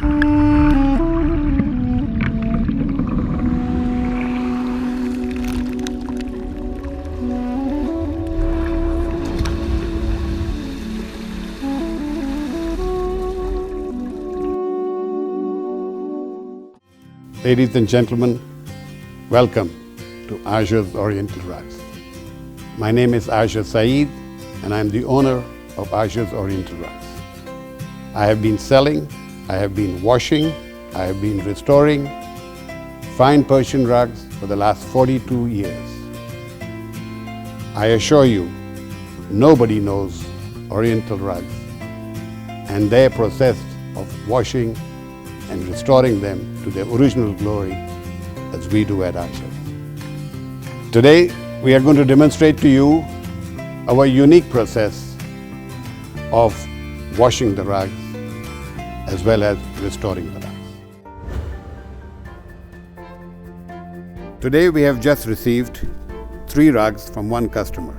Ladies and gentlemen, welcome to Azhar's Oriental Rugs. My name is Azhar Saeed and I am the owner of Azhar's Oriental Rugs. I have been selling, I have been washing, I have been restoring fine Persian rugs for the last 42 years. I assure you, nobody knows Oriental rugs and their process of washing and restoring them to their original glory as we do at Azhar. Today, we are going to demonstrate to you our unique process of washing the rugs as well as restoring the rugs. Today, we have just received 3 rugs from one customer.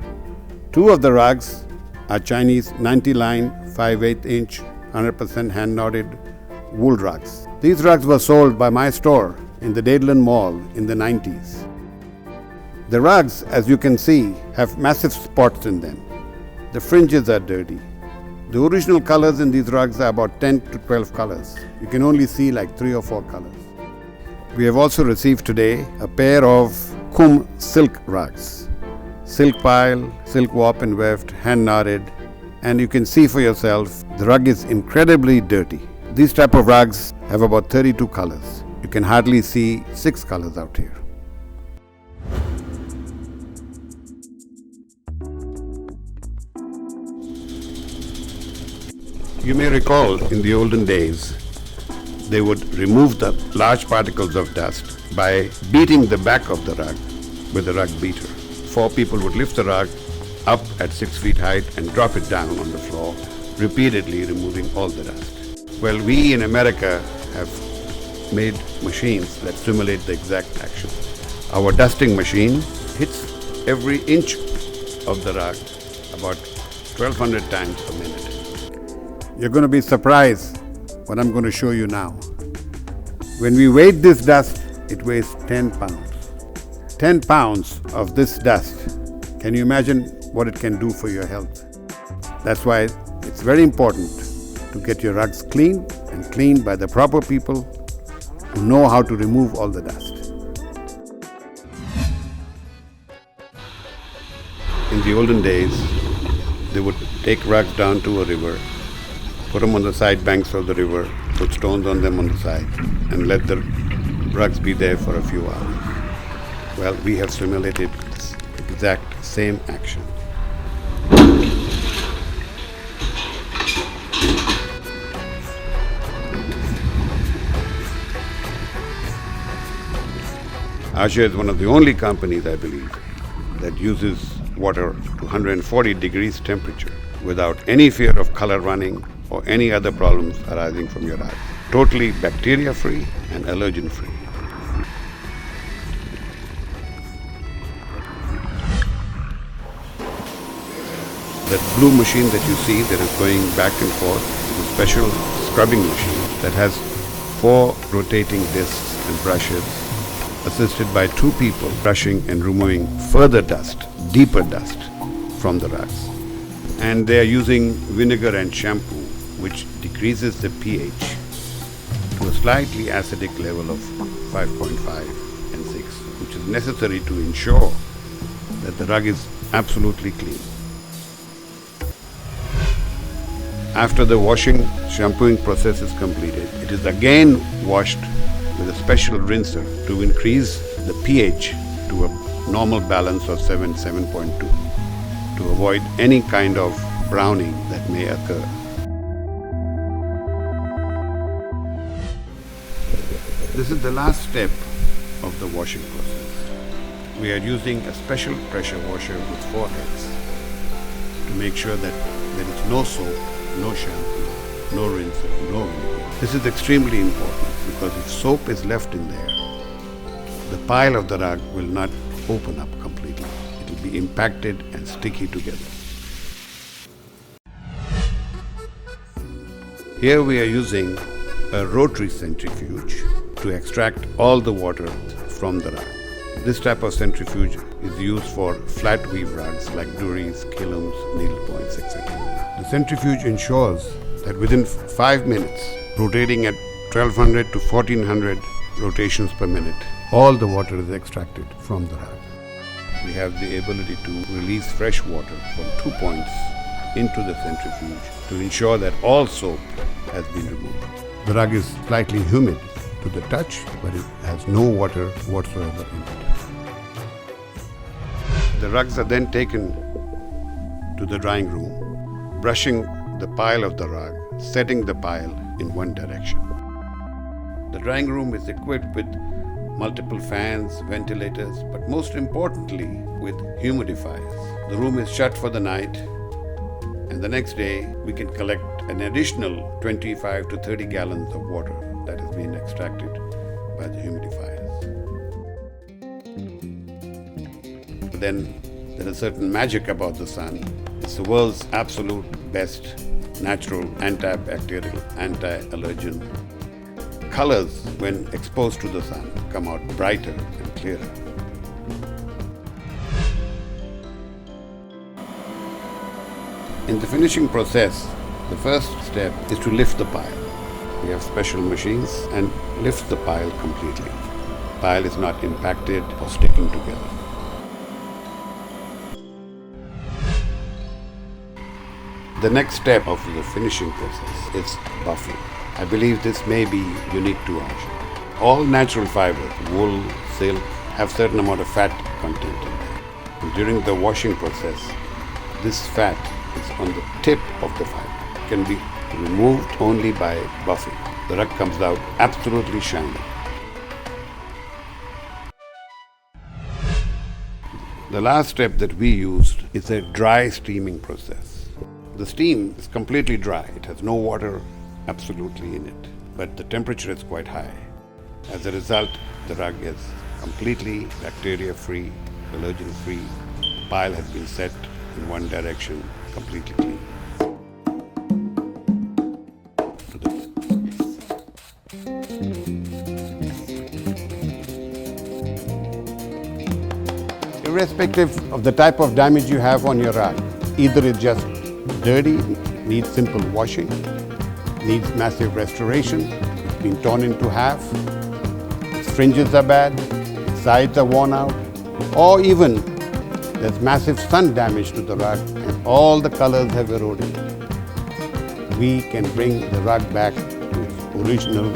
2 of the rugs are Chinese 90-line, 5/8-inch, 100% hand-knotted wool rugs. These rugs were sold by my store in the Dadeland Mall in the 90s. The rugs, as you can see, have massive spots in them. The fringes are dirty. The original colors in these rugs are about 10 to 12 colors. You can only see like 3 or 4 colors. We have also received today a pair of Kum silk rugs. Silk pile, silk warp and weft, hand knotted, and you can see for yourself the rug is incredibly dirty. These type of rugs have about 32 colors. You can hardly see 6 colors out here. You may recall in the olden days, they would remove the large particles of dust by beating the back of the rug with a rug beater. 4 people would lift the rug up at 6 feet height and drop it down on the floor, repeatedly removing all the dust. Well, we in America have made machines that simulate the exact action. Our dusting machine hits every inch of the rug about 1,200 times a minute. You're going to be surprised what I'm going to show you now. When we weight this dust, it weighs 10 pounds. 10 pounds of this dust. Can you imagine what it can do for your health? That's why it's very important to get your rugs clean and cleaned by the proper people who know how to remove all the dust. In the olden days, they would take rugs down to a river, put them on the side banks of the river, put stones on them on the side, and let the rugs be there for a few hours. Well, we have simulated this exact same action. Azhar is one of the only companies, I believe, that uses water to 140 degrees temperature without any fear of color running or any other problems arising from your eyes. Totally bacteria-free and allergen-free. That blue machine that you see that is going back and forth is a special scrubbing machine that has 4 rotating discs and brushes, assisted by 2 people brushing and removing further dust, deeper dust from the rugs. And they are using vinegar and shampoo, which decreases the pH to a slightly acidic level of 5.5 and 6, which is necessary to ensure that the rug is absolutely clean. After the washing, shampooing process is completed, it is again washed with a special rinser to increase the pH to a normal balance of 7.2 to avoid any kind of browning that may occur. This is the last step of the washing process. We are using a special pressure washer with 4 heads to make sure that there is no soap, no shampoo, no rinser, no vinegar. This is extremely important because if soap is left in there, the pile of the rug will not open up completely. It will be impacted and sticky together. Here we are using a rotary centrifuge to extract all the water from the rug. This type of centrifuge is used for flat weave rugs like duries, kilums, needlepoints, etc. The centrifuge ensures that within 5 minutes, rotating at 1200 to 1400 rotations per minute, all the water is extracted from the rug. We have the ability to release fresh water from 2 points into the centrifuge to ensure that all soap has been removed. The rug is slightly humid to the touch, but it has no water whatsoever in it. The rugs are then taken to the drying room, brushing the pile of the rug, setting the pile in one direction. The drying room is equipped with multiple fans, ventilators, but most importantly with humidifiers. The room is shut for the night, and the next day we can collect an additional 25 to 30 gallons of water that has been extracted by the humidifiers. But then there is certain magic about the sun. It's the world's absolute best natural antibacterial, anti-allergen. Colors, when exposed to the sun, come out brighter and clearer. In the finishing process, the first step is to lift the pile. We have special machines and lift the pile completely. The pile is not impacted or sticking together. The next step of the finishing process is buffing. I believe this may be unique to Azhar. All natural fibers, wool, silk, have certain amount of fat content in them. And during the washing process, this fat is on the tip of the fiber. It can be removed only by buffing. The rug comes out absolutely shiny. The last step that we used is a dry steaming process. The steam is completely dry. It has no water absolutely in it, but the temperature is quite high. As a result, the rug is completely bacteria-free, allergen-free. The pile has been set in one direction, completely clean. Irrespective of the type of damage you have on your rug, either it's just dirty, needs simple washing, needs massive restoration, it's been torn into half, its fringes are bad, its sides are worn out, or even there's massive sun damage to the rug and all the colors have eroded. We can bring the rug back to its original.